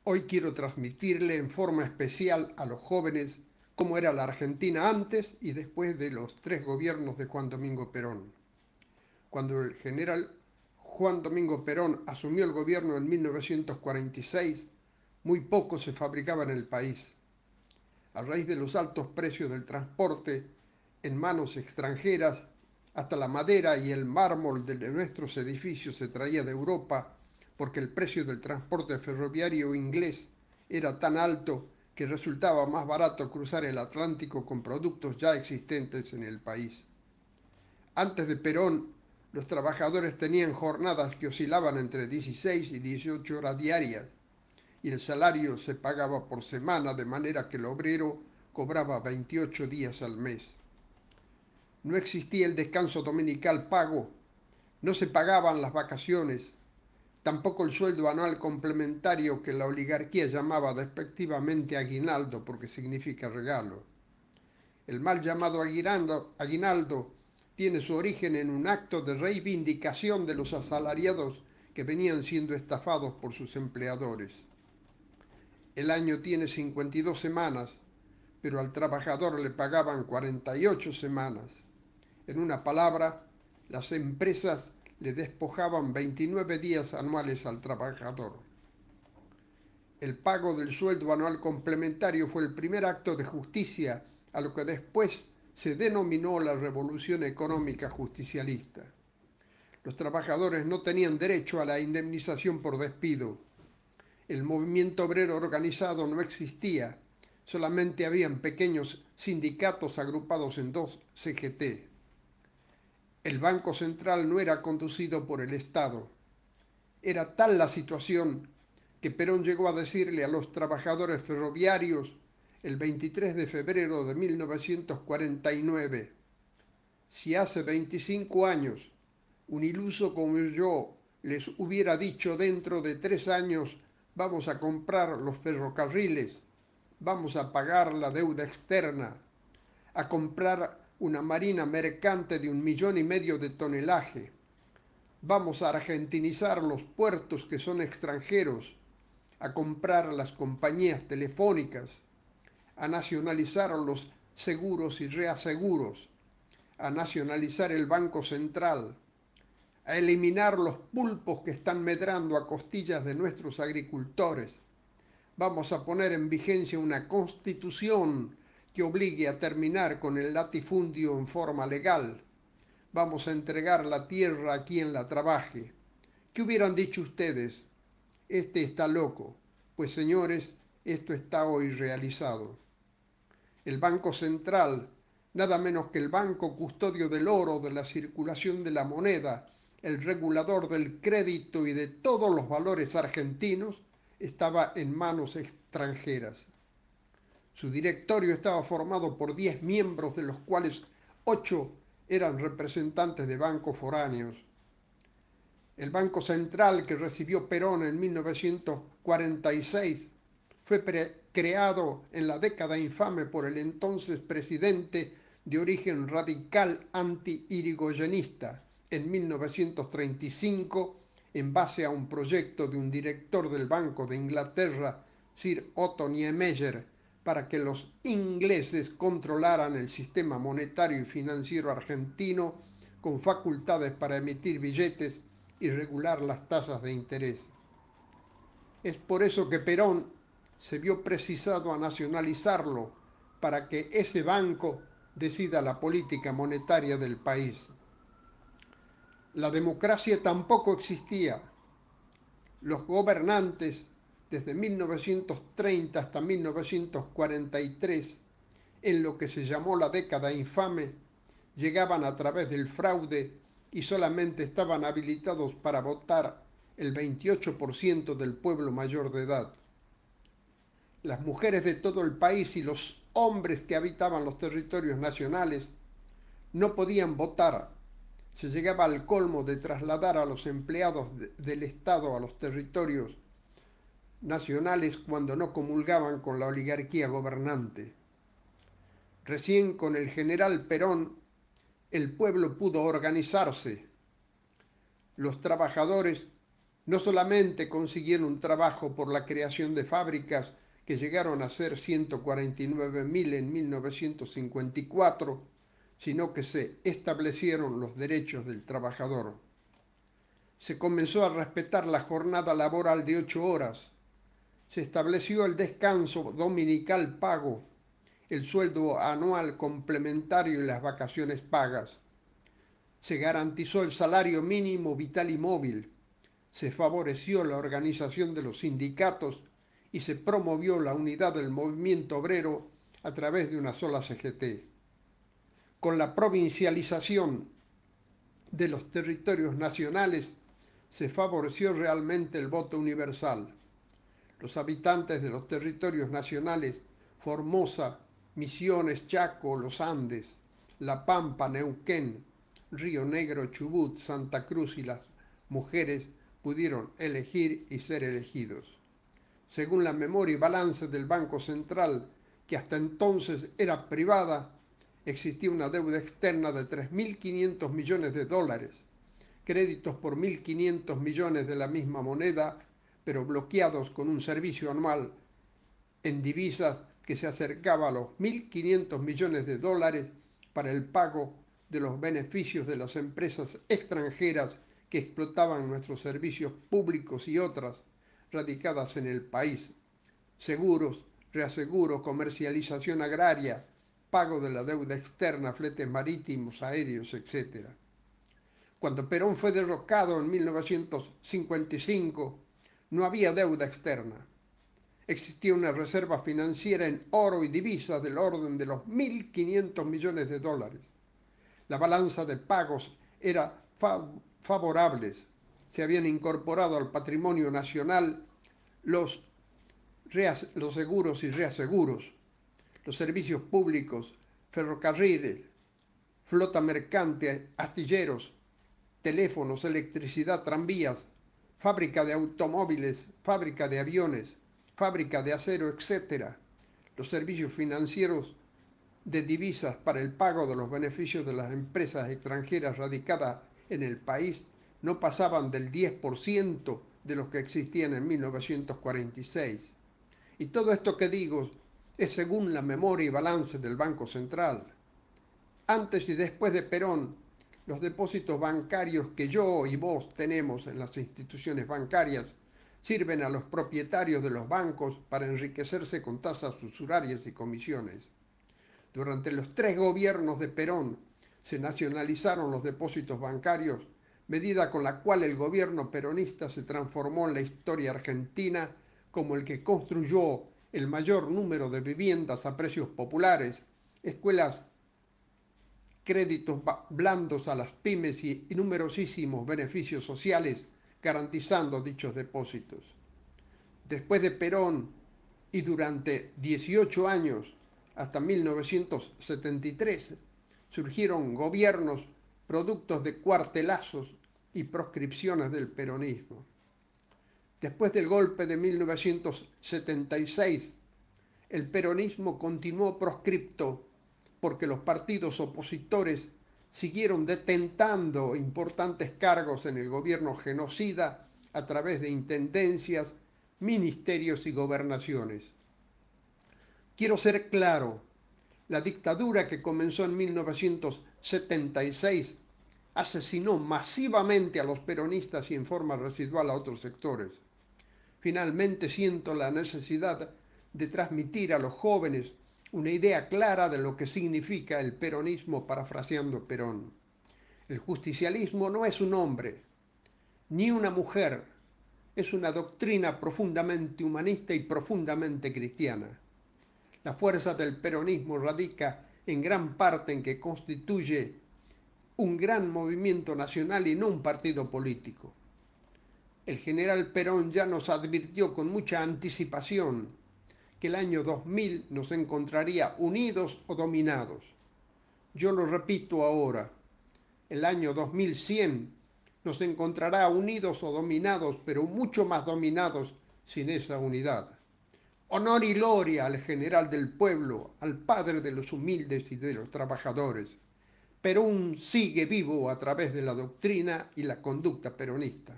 Hoy quiero transmitirle en forma especial a los jóvenes cómo era la Argentina antes y después de los tres gobiernos de Juan Domingo Perón. Cuando el general Juan Domingo Perón asumió el gobierno en 1946, muy poco se fabricaba en el país. A raíz de los altos precios del transporte en manos extranjeras, hasta la madera y el mármol de nuestros edificios se traía de Europa porque el precio del transporte ferroviario inglés era tan alto que resultaba más barato cruzar el Atlántico con productos ya existentes en el país. Antes de Perón, los trabajadores tenían jornadas que oscilaban entre 16 y 18 horas diarias y el salario se pagaba por semana, de manera que el obrero cobraba 28 días al mes. No existía el descanso dominical pago, no se pagaban las vacaciones, tampoco el sueldo anual complementario que la oligarquía llamaba despectivamente aguinaldo porque significa regalo. El mal llamado aguinaldo tiene su origen en un acto de reivindicación de los asalariados que venían siendo estafados por sus empleadores. El año tiene 52 semanas, pero al trabajador le pagaban 48 semanas. En una palabra, las empresas le despojaban 29 días anuales al trabajador. El pago del sueldo anual complementario fue el primer acto de justicia a lo que después se denominó la Revolución Económica Justicialista. Los trabajadores no tenían derecho a la indemnización por despido. El movimiento obrero organizado no existía, solamente habían pequeños sindicatos agrupados en dos CGT. El Banco Central no era conducido por el Estado. Era tal la situación que Perón llegó a decirle a los trabajadores ferroviarios el 23 de febrero de 1949, si hace 25 años un iluso como yo les hubiera dicho dentro de 3 años vamos a comprar los ferrocarriles, vamos a pagar la deuda externa, a comprar una marina mercante de 1,5 millones de tonelaje, vamos a argentinizar los puertos que son extranjeros, a comprar las compañías telefónicas, a nacionalizar los seguros y reaseguros, a nacionalizar el Banco Central, a eliminar los pulpos que están medrando a costillas de nuestros agricultores. Vamos a poner en vigencia una constitución que obligue a terminar con el latifundio en forma legal. Vamos a entregar la tierra a quien la trabaje. ¿Qué hubieran dicho ustedes? Este está loco. Pues señores, esto está hoy realizado. El Banco Central, nada menos que el banco custodio del oro, de la circulación de la moneda, el regulador del crédito y de todos los valores argentinos, estaba en manos extranjeras. Su directorio estaba formado por 10 miembros, de los cuales 8 eran representantes de bancos foráneos. El Banco Central que recibió Perón en 1946 fue creado en la década infame por el entonces presidente de origen radical anti-irigoyenista en 1935 en base a un proyecto de un director del Banco de Inglaterra, Sir Otto Niemeyer, para que los ingleses controlaran el sistema monetario y financiero argentino con facultades para emitir billetes y regular las tasas de interés. Es por eso que Perón se vio precisado a nacionalizarlo para que ese banco decida la política monetaria del país. La democracia tampoco existía. Los gobernantes, desde 1930 hasta 1943, en lo que se llamó la década infame, llegaban a través del fraude y solamente estaban habilitados para votar el 28% del pueblo mayor de edad. Las mujeres de todo el país y los hombres que habitaban los territorios nacionales no podían votar. Se llegaba al colmo de trasladar a los empleados del Estado a los territorios nacionales cuando no comulgaban con la oligarquía gobernante. Recién con el general Perón el pueblo pudo organizarse. Los trabajadores No solamente consiguieron un trabajo por la creación de fábricas que llegaron a ser 149.000 en 1954, sino que se establecieron los derechos del trabajador. Se comenzó a respetar la jornada laboral de 8 horas. Se estableció el descanso dominical pago, el sueldo anual complementario y las vacaciones pagas. Se garantizó el salario mínimo vital y móvil. Se favoreció la organización de los sindicatos y se promovió la unidad del movimiento obrero a través de una sola CGT. Con la provincialización de los territorios nacionales se favoreció realmente el voto universal. Los habitantes de los territorios nacionales, Formosa, Misiones, Chaco, Los Andes, La Pampa, Neuquén, Río Negro, Chubut, Santa Cruz y las mujeres pudieron elegir y ser elegidos. Según la memoria y balance del Banco Central, que hasta entonces era privada, existía una deuda externa de 3.500 millones de dólares, créditos por 1.500 millones de la misma moneda, pero bloqueados con un servicio anual en divisas que se acercaba a los 1.500 millones de dólares para el pago de los beneficios de las empresas extranjeras que explotaban nuestros servicios públicos y otras radicadas en el país: seguros, reaseguros, comercialización agraria, pago de la deuda externa, fletes marítimos, aéreos, etc. Cuando Perón fue derrocado en 1955, no había deuda externa. Existía una reserva financiera en oro y divisas del orden de los 1.500 millones de dólares. La balanza de pagos era favorable. Se habían incorporado al patrimonio nacional los seguros y reaseguros, los servicios públicos, ferrocarriles, flota mercante, astilleros, teléfonos, electricidad, tranvías, fábrica de automóviles, fábrica de aviones, fábrica de acero, etc. Los servicios financieros de divisas para el pago de los beneficios de las empresas extranjeras radicadas en el país no pasaban del 10% de los que existían en 1946. Y todo esto que digo es según la memoria y balance del Banco Central. Antes y después de Perón, los depósitos bancarios que yo y vos tenemos en las instituciones bancarias sirven a los propietarios de los bancos para enriquecerse con tasas usurarias y comisiones. Durante los 3 gobiernos de Perón se nacionalizaron los depósitos bancarios, medida con la cual el gobierno peronista se transformó en la historia argentina como el que construyó el mayor número de viviendas a precios populares, escuelas, créditos blandos a las pymes y numerosísimos beneficios sociales garantizando dichos depósitos. Después de Perón y durante 18 años, hasta 1973, surgieron gobiernos productos de cuartelazos y proscripciones del peronismo. Después del golpe de 1976, el peronismo continuó proscripto porque los partidos opositores siguieron detentando importantes cargos en el gobierno genocida a través de intendencias, ministerios y gobernaciones. Quiero ser claro, la dictadura que comenzó en 1976 asesinó masivamente a los peronistas y en forma residual a otros sectores. Finalmente siento la necesidad de transmitir a los jóvenes una idea clara de lo que significa el peronismo parafraseando Perón. El justicialismo no es un hombre, ni una mujer, es una doctrina profundamente humanista y profundamente cristiana. La fuerza del peronismo radica en gran parte en que constituye un gran movimiento nacional y no un partido político. El general Perón ya nos advirtió con mucha anticipación que el año 2000 nos encontraría unidos o dominados. Yo lo repito ahora, el año 2100 nos encontrará unidos o dominados, pero mucho más dominados sin esa unidad. Honor y gloria al general del pueblo, al padre de los humildes y de los trabajadores. Perón sigue vivo a través de la doctrina y la conducta peronista.